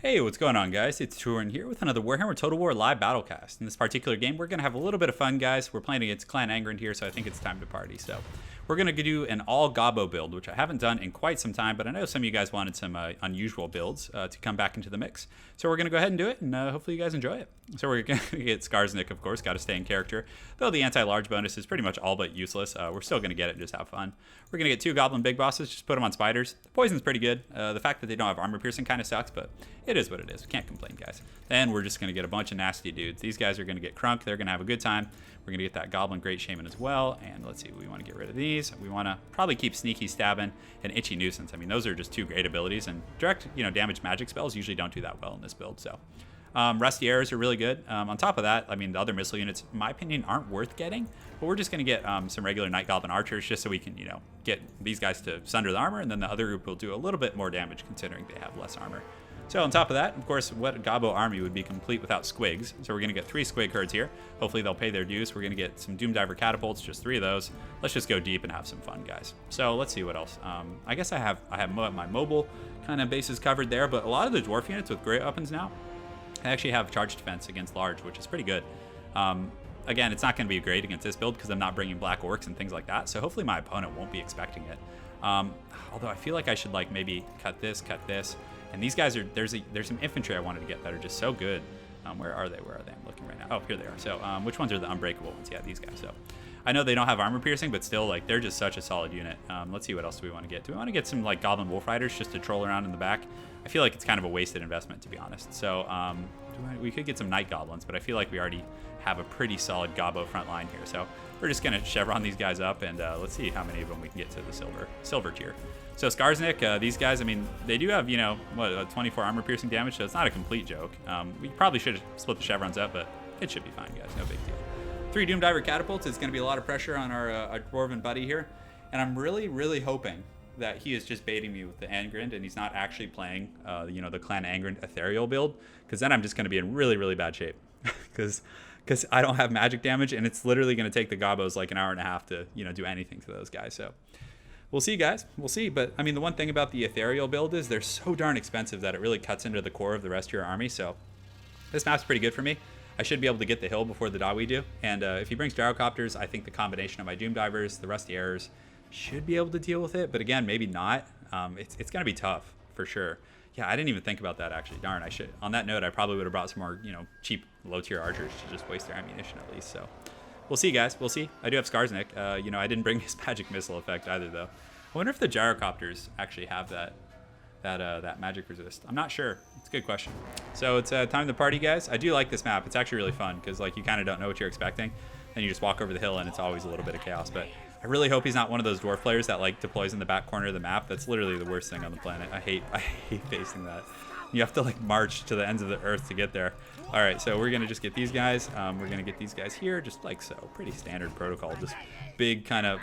Hey, what's going on, guys? It's Turin here with another Warhammer Total War live battlecast. In this particular game, we're going to have a little bit of fun, guys. We're playing against Clan Angren here, so I think it's time to party. So we're going to do an all GOBBO build, which I haven't done in quite some time, but I know some of you guys wanted some unusual builds to come back into the mix. So we're going to go ahead and do it, and hopefully you guys enjoy it. So we're going to get Skarsnik, of course, got to stay in character. Though the anti-large bonus is pretty much all but useless, we're still going to get it and just have fun. We're going to get 2 Goblin Big Bosses, just put them on spiders. The poison's pretty good. The fact that they don't have armor piercing kind of sucks, but it is what it is. We can't complain, guys. Then we're just going to get a bunch of nasty dudes. These guys are going to get crunk. They're going to have a good time. We're going to get that Goblin Great Shaman as well. And let's see, we want to get rid of these. We want to probably keep Sneaky Stabbing and Itchy Nuisance. I mean, those are just 2 great abilities, and direct, damage magic spells usually don't do that well in this build, so. Rusty Arrows are really good. On top of that, I mean, the other missile units, in my opinion, aren't worth getting, but we're just going to get some regular Night Goblin Archers just so we can, get these guys to sunder the armor, and then the other group will do a little bit more damage considering they have less armor. So on top of that, of course, what GOBBO army would be complete without squigs? So we're going to get 3 squig herds here. Hopefully they'll pay their dues. We're going to get some Doomdiver catapults, just 3 of those. Let's just go deep and have some fun, guys. So let's see what else. I guess I have my mobile kind of bases covered there, but a lot of the dwarf units with great weapons now, I actually have charge defense against large, which is pretty good. Again, it's not going to be great against this build because I'm not bringing black orcs and things like that, so hopefully my opponent won't be expecting it. Although I feel like I should maybe cut this. And these guys there's some infantry I wanted to get that are just so good. Where are they? I'm looking right now. Oh, here they are. So which ones are the unbreakable ones? Yeah, these guys. So I know they don't have armor piercing, but still, they're just such a solid unit. Let's see what else do we want to get. Do we want to get some Goblin Wolf Riders just to troll around in the back? I feel like it's kind of a wasted investment, to be honest. So we could get some Night Goblins, but I feel like we already have a pretty solid GOBBO front line here. So we're just going to chevron these guys up, and let's see how many of them we can get to the silver tier. So Skarsnik, these guys, I mean, they do have, 24 armor piercing damage, so it's not a complete joke. We probably should have split the chevrons up, but it should be fine, guys. No big deal. 3 Doomdiver catapults is going to be a lot of pressure on our dwarven buddy here, and I'm really, really hoping that he is just baiting me with the Angren and he's not actually playing, the Clan Angren ethereal build, because then I'm just going to be in really, really bad shape, because I don't have magic damage, and it's literally going to take the Gobbos an hour and a half to, do anything to those guys. So we'll see, guys. We'll see. But I mean, the one thing about the ethereal build is they're so darn expensive that it really cuts into the core of the rest of your army. So this map's pretty good for me. I should be able to get the hill before the Dawi do. And if he brings gyrocopters, I think the combination of my Doomdivers, the Rusty Arrows, should be able to deal with it. But again, maybe not. It's going to be tough for sure. Yeah, I didn't even think about that, actually. Darn, I should. On that note, I probably would have brought some more, cheap low-tier archers to just waste their ammunition at least. So we'll see, guys. We'll see. I do have Skarsnik. I didn't bring his magic missile effect either, though. I wonder if the gyrocopters actually have that magic resist. I'm not sure. It's a good question. So it's time to party, guys. I do like this map. It's actually really fun because you kind of don't know what you're expecting, and you just walk over the hill, and it's always a little bit of chaos. But I really hope he's not one of those dwarf players that deploys in the back corner of the map. That's literally the worst thing on the planet. I hate facing that. You have to march to the ends of the earth to get there. All right, so we're gonna just get these guys. We're gonna get these guys here, just so. Pretty standard protocol. Just big kind of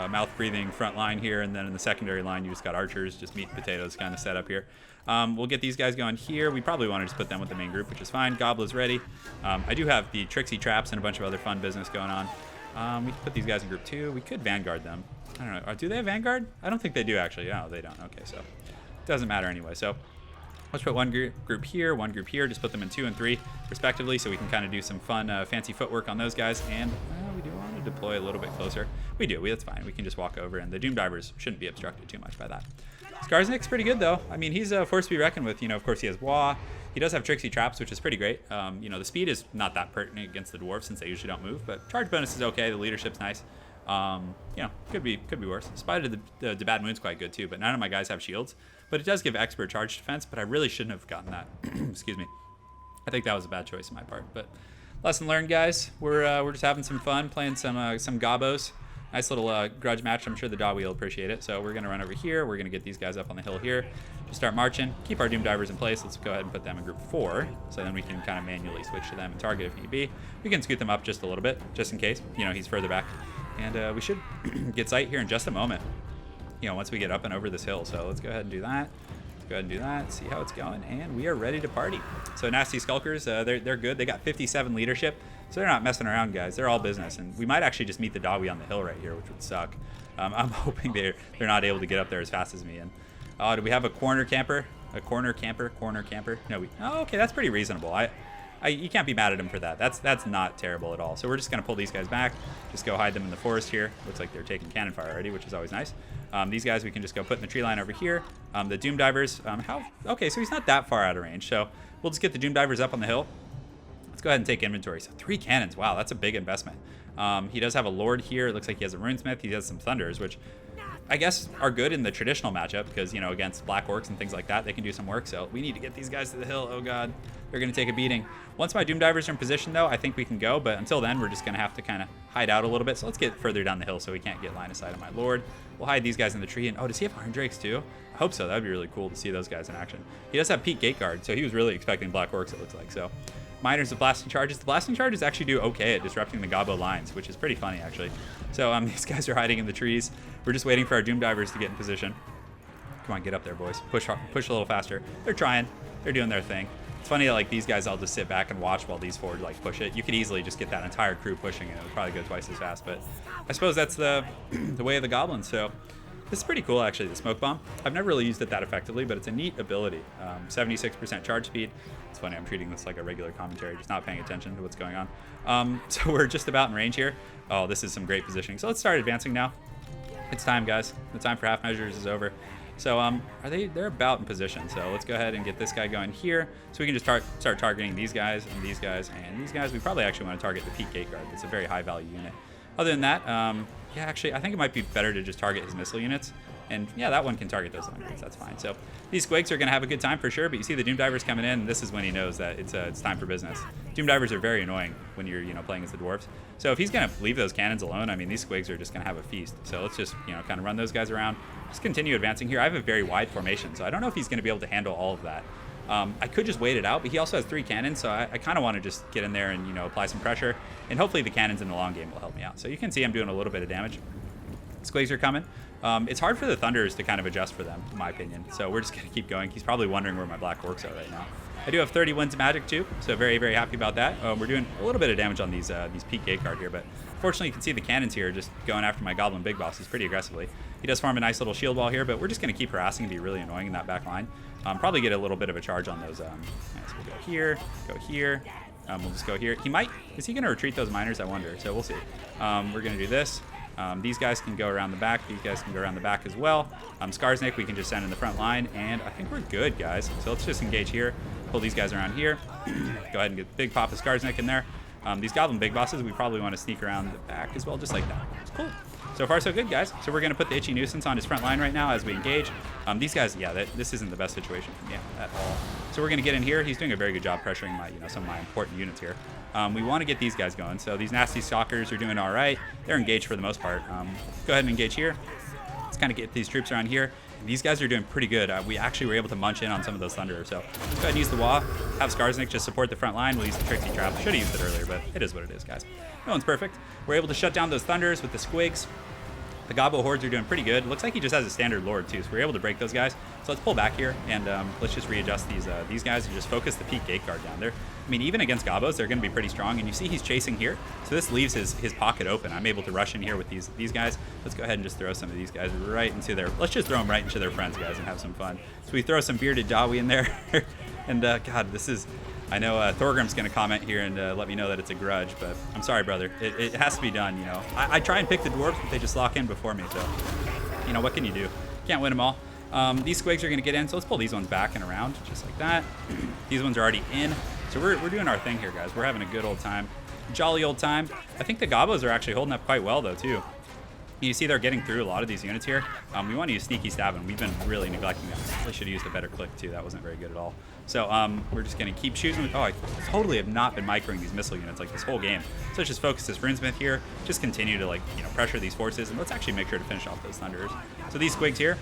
mouth breathing front line here, and then in the secondary line you just got archers, just meat and potatoes kind of set up here. We'll get these guys going here. We probably want to just put them with the main group, which is fine. Gobbler's ready. I do have the Trixie Traps and a bunch of other fun business going on. We can put these guys in group 2. We could Vanguard them. I don't know. Do they have Vanguard? I don't think they do, actually. No, they don't. Okay, so it doesn't matter anyway. So let's put one group here, one group here. Just put them in 2 and 3, respectively, so we can kind of do some fun, fancy footwork on those guys. And we do want to deploy a little bit closer. We do. That's fine. We can just walk over, and the Doomdivers shouldn't be obstructed too much by that. Skarsnik's pretty good, though. I mean, he's a force to be reckoned with. Of course, he has Wah. He does have Trixie Traps, which is pretty great. The speed is not that pertinent against the dwarves since they usually don't move, but charge bonus is okay. The leadership's nice. Could be worse. Spider the Bad Moon's quite good too, but none of my guys have shields. But it does give expert charge defense, but I really shouldn't have gotten that. Excuse me. I think that was a bad choice on my part. But lesson learned, guys. We're just having some fun, playing some Gobbos. Nice little grudge match. I'm sure the Dawi will appreciate it. So we're going to run over here. We're going to get these guys up on the hill here. Just start marching. Keep our Doomdivers in place. Let's go ahead and put them in group 4. So then we can kind of manually switch to them and target if need be. We can scoot them up just a little bit, just in case. He's further back. And we should get sight here in just a moment, once we get up and over this hill. So let's go ahead and do that. Go ahead and do that, see how it's going, and we are ready to party. So Nasty Skulkers, they're good. They got 57 leadership, so they're not messing around, guys. They're all business, and we might actually just meet the Dawi on the hill right here, which would suck. I'm hoping they're not able to get up there as fast as me. And do we have a corner camper? A corner camper. No, oh, okay, that's pretty reasonable. You can't be mad at him for that. That's not terrible at all. So we're just going to pull these guys back. Just go hide them in the forest here. Looks like they're taking cannon fire already, which is always nice. These guys we can just go put in the tree line over here. The Doom Divers, okay, so he's not that far out of range. So we'll just get the Doom Divers up on the hill. Let's go ahead and take inventory. So 3 cannons. Wow, that's a big investment. He does have a Lord here. It looks like he has a Runesmith. He has some Thunders, which I guess are good in the traditional matchup because, you know, against Black Orcs and things like that, they can do some work. So we need to get these guys to the hill. Oh, God. They're going to take a beating. Once my Doom Divers are in position, though, I think we can go. But until then, we're just going to have to kind of hide out a little bit. So let's get further down the hill so we can't get line of sight of my Lord. We'll hide these guys in the tree. And, oh, does he have Iron Drakes, too? I hope so. That would be really cool to see those guys in action. He does have Peak Gate Guard, so he was really expecting Black Orcs, it looks like. So Miners with Blasting Charges. The Blasting Charges actually do okay at disrupting the Gobbo lines, which is pretty funny, actually. So these guys are hiding in the trees. We're just waiting for our Doom Divers to get in position. Come on, get up there, boys. Push a little faster. They're trying. They're doing their thing. It's funny that, like, these guys, I'll just sit back and watch while these four, like, push it. You could easily just get that entire crew pushing, and it would probably go twice as fast. But I suppose that's the way of the goblins. So this is pretty cool, actually, the Smoke Bomb. I've never really used it that effectively, but it's a neat ability. 76% charge speed. It's funny, I'm treating this like a regular commentary, just not paying attention to what's going on. So we're just about in range here. Oh, this is some great positioning. So let's start advancing now. It's time, guys. The time for half measures is over. So they're about in position. So let's go ahead and get this guy going here. So we can just start targeting these guys and these guys and these guys. We probably actually want to target the Peak Gate Guard. It's a very high value unit. Other than that, yeah, actually, I think it might be better to just target his missile units. And yeah, that one can target those long units. That's fine. So these Squigs are going to have a good time for sure. But you see the Doom Divers coming in. And this is when he knows that it's time for business. Doom Divers are very annoying when you're playing as the Dwarfs. So if he's going to leave those cannons alone, I mean, these Squigs are just going to have a feast. So let's just kind of run those guys around. Just continue advancing here. I have a very wide formation, so I don't know if he's going to be able to handle all of that. I could just wait it out, but he also has 3 cannons, so I kind of want to just get in there and apply some pressure. And hopefully the cannons in the long game will help me out. So you can see I'm doing a little bit of damage. Squigs are coming. It's hard for the Thunders to kind of adjust for them, in my opinion. So we're just going to keep going. He's probably wondering where my Black Orcs are right now. I do have 30 Winds of Magic too, so very, very happy about that. We're doing a little bit of damage on these Peak Gate Guard here, but fortunately you can see the cannons here just going after my Goblin Big Bosses pretty aggressively. He does farm a nice little shield wall here, but we're just going to keep harassing and be really annoying in that back line. Probably get a little bit of a charge on those. So we'll go here, we'll just go here. Is he going to retreat those miners? I wonder, so we'll see. We're going to do this. These guys can go around the back. These guys can go around the back as well. Skarsnik we can just send in the front line, and I think we're good, guys. So let's just engage here. Pull these guys around here. Go ahead and get big pop of Skarsnik in there. These Goblin Big Bosses, we probably want to sneak around the back as well, just like that. It's cool. So far, so good, guys. So we're going to put the Itchy Nuisance on his front line right now as we engage. These guys, yeah, this isn't the best situation for me at all. So we're going to get in here. He's doing a very good job pressuring my, some of my important units here. We want to get these guys going. So these nasty Stalkers are doing all right. They're engaged for the most part. Go ahead and engage here. Let's kind of get these troops around here. These guys are doing pretty good. We actually were able to munch in on some of those Thunderers. So let's go ahead and use the wall. Have Skarsnik just support the front line. We'll use the Trixie Trap. Should have used it earlier, but it is what it is, guys. No one's perfect. We're able to shut down those Thunders with the Squigs. The Gobbo Hordes are doing pretty good. Looks like he just has a standard Lord too, so we're able to break those guys. So let's pull back here and let's just readjust these guys and just focus the Peak Gate Guard down there. I mean, even against Gobbos, they're going to be pretty strong. And you see he's chasing here, so this leaves his pocket open. I'm able to rush in here with these guys. Let's go ahead and just throw some of these guys right into their. Let's just throw them right into their friends, guys, and have some fun. So we throw some bearded Dawi in there, and God, this is. I know Thorgrim's going to comment here and let me know that it's a grudge, but I'm sorry, brother. It has to be done, I try and pick the Dwarves, but they just lock in before me, so, what can you do? Can't win them all. These Squigs are going to get in, so let's pull these ones back and around, just like that. These ones are already in, so we're doing our thing here, guys. We're having a good old time. Jolly old time. I think the Gobbos are actually holding up quite well, though, too. You see they're getting through a lot of these units here. We want to use Sneaky Stab, and we've been really neglecting that. Probably should have used a better click, too. That wasn't very good at all. So we're just going to keep shooting. Oh, I totally have not been microing these missile units like this whole game. So let's just focus this Runesmith here. Just continue to, pressure these forces, and let's actually make sure to finish off those Thunderers. So these Squigs here,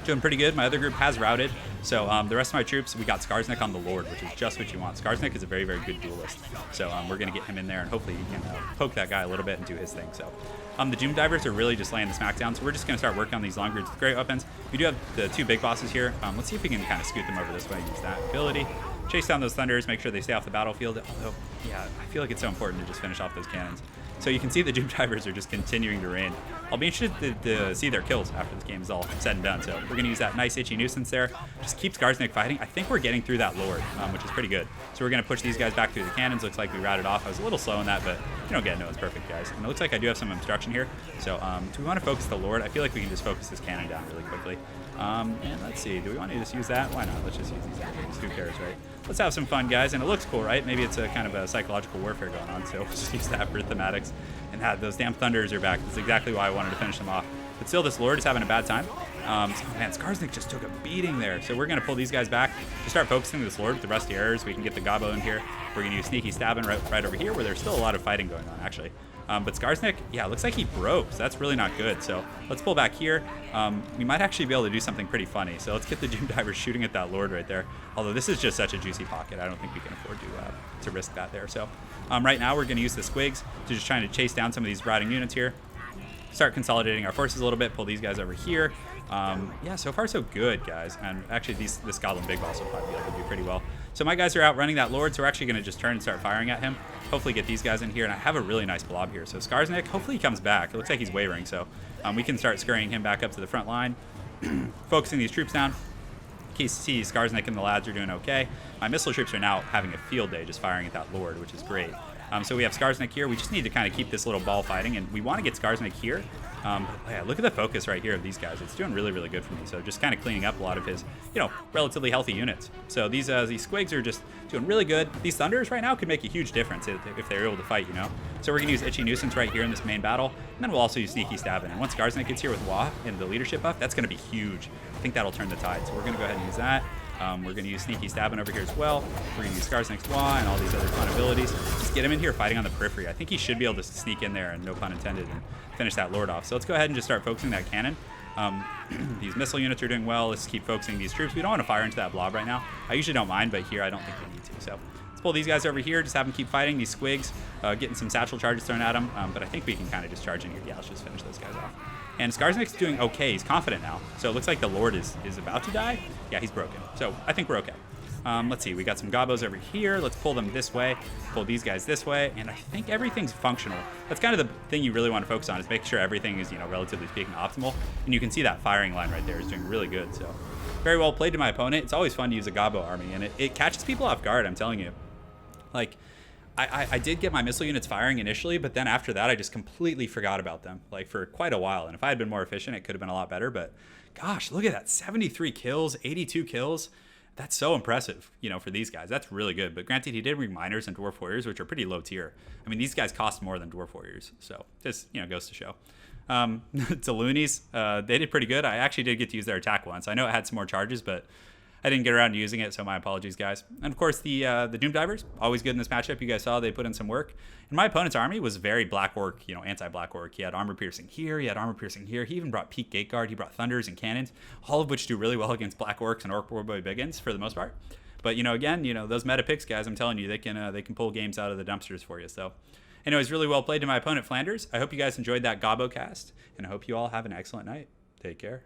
doing pretty good. My other group has routed. So the rest of my troops, we got Skarsnik on the Lord, which is just what you want. Skarsnik is a very, very good duelist. So we're going to get him in there, and hopefully he can poke that guy a little bit and do his thing. So the Doom Divers are really just laying the smackdown. So we're just going to start working on these long groups with great weapons. We do have the 2 big bosses here. Let's see if we can kind of scoot them over this way. Use that ability. Chase down those Thunders, make sure they stay off the battlefield. Although, yeah, I feel like it's so important to just finish off those cannons. So you can see the Doom Divers are just continuing to rain. I'll be interested to see their kills after this game is all said and done. So we're going to use that nice itchy nuisance there. Just keep Skarsnik fighting. I think we're getting through that Lord, which is pretty good. So we're going to push these guys back through the cannons. Looks like we routed off. I was a little slow in that, but you don't get no, it's perfect, guys. And it looks like I do have some obstruction here. So do we want to focus the Lord? I feel like we can just focus this cannon down really quickly. And let's see, do we want to just use that? Why not? Let's just use these actions. Who cares, right? Let's have some fun, guys. And it looks cool, right? Maybe it's a kind of a psychological warfare going on. So we'll just use that for thematics. And those damn Thunders are back. That's exactly why I wanted to finish them off. But still, this Lord is having a bad time. Man, Skarsnik just took a beating there. So we're going to pull these guys back to start focusing this Lord with the rusty arrows. We can get the Gobbo in here. We're going to use sneaky stabbing right over here where there's still a lot of fighting going on, actually. But Skarsnik, yeah, it looks like he broke, so that's really not good. So let's pull back here. We might actually be able to do something pretty funny. So let's get the Doom Divers shooting at that Lord right there. Although this is just such a juicy pocket. I don't think we can afford to risk that there. So right now we're going to use the Squigs to just trying to chase down some of these routing units here. Start consolidating our forces a little bit, pull these guys over here. Yeah, so far so good, guys. And actually this Goblin Big Boss will probably be able to do pretty well. So my guys are out running that Lord, so we're actually going to just turn and start firing at him. Hopefully get these guys in here, and I have a really nice blob here. So Skarsnik, hopefully he comes back. It looks like he's wavering, so we can start scurrying him back up to the front line. Focusing these troops down. See Skarsnik and the lads are doing okay. My missile troops are now having a field day just firing at that Lord, which is great. So we have Skarsnik here. We just need to kind of keep this little ball fighting, and we want to get Skarsnik here. Yeah, look at the focus right here of these guys. It's doing really, really good for me. So just kind of cleaning up a lot of his, relatively healthy units. So these Squigs are just doing really good. These Thunders right now could make a huge difference if they're able to fight, So we're going to use Itchy Nuisance right here in this main battle. And then we'll also use Sneaky Stabbing. And once Skarsnik gets here with Wah and the leadership buff, that's going to be huge. I think that'll turn the tide. So we're going to go ahead and use that. We're going to use Sneaky Stabbing over here as well. We're going to use Skarsnik's Wah and all these other fun abilities. Just get him in here fighting on the periphery. I think he should be able to sneak in there, and no pun intended, and finish that Lord off. So let's go ahead and just start focusing that cannon. These missile units are doing well. Let's keep focusing these troops. We don't want to fire into that blob right now. I usually don't mind, but here I don't think we need to. So let's pull these guys over here. Just have them keep fighting. These Squigs, getting some satchel charges thrown at them. But I think we can kind of just charge in here. Yeah, let's just finish those guys off. And Skarsnik's doing okay. He's confident now. So it looks like the Lord is about to die. Yeah, he's broken. So I think we're okay. Let's see. We got some Gobbos over here. Let's pull them this way. Pull these guys this way. And I think everything's functional. That's kind of the thing you really want to focus on, is make sure everything is, relatively speaking, optimal. And you can see that firing line right there is doing really good. So very well played to my opponent. It's always fun to use a Gobbo army. And it catches people off guard, I'm telling you. Like, I did get my missile units firing initially, but then after that, I just completely forgot about them, like, for quite a while. And if I had been more efficient, it could have been a lot better. But gosh, look at that. 73 kills, 82 kills. That's so impressive, for these guys. That's really good. But granted, he did bring Miners and Dwarf Warriors, which are pretty low tier. I mean, these guys cost more than Dwarf Warriors. So just, goes to show. To Loonies, they did pretty good. I actually did get to use their attack once. I know it had some more charges, but I didn't get around to using it, so my apologies, guys. And of course, the Doom Divers, always good in this matchup. You guys saw they put in some work. And my opponent's army was very Black Orc, anti-Black Orc. He had armor piercing here, he had armor piercing here. He even brought Peak Gate Guard, he brought Thunders and Cannons, all of which do really well against Black Orcs and Orc Warboy Biggins for the most part. But again, those meta picks, guys, I'm telling you, they can pull games out of the dumpsters for you. So anyways, really well played to my opponent, Flanders. I hope you guys enjoyed that Gobbo cast, and I hope you all have an excellent night. Take care.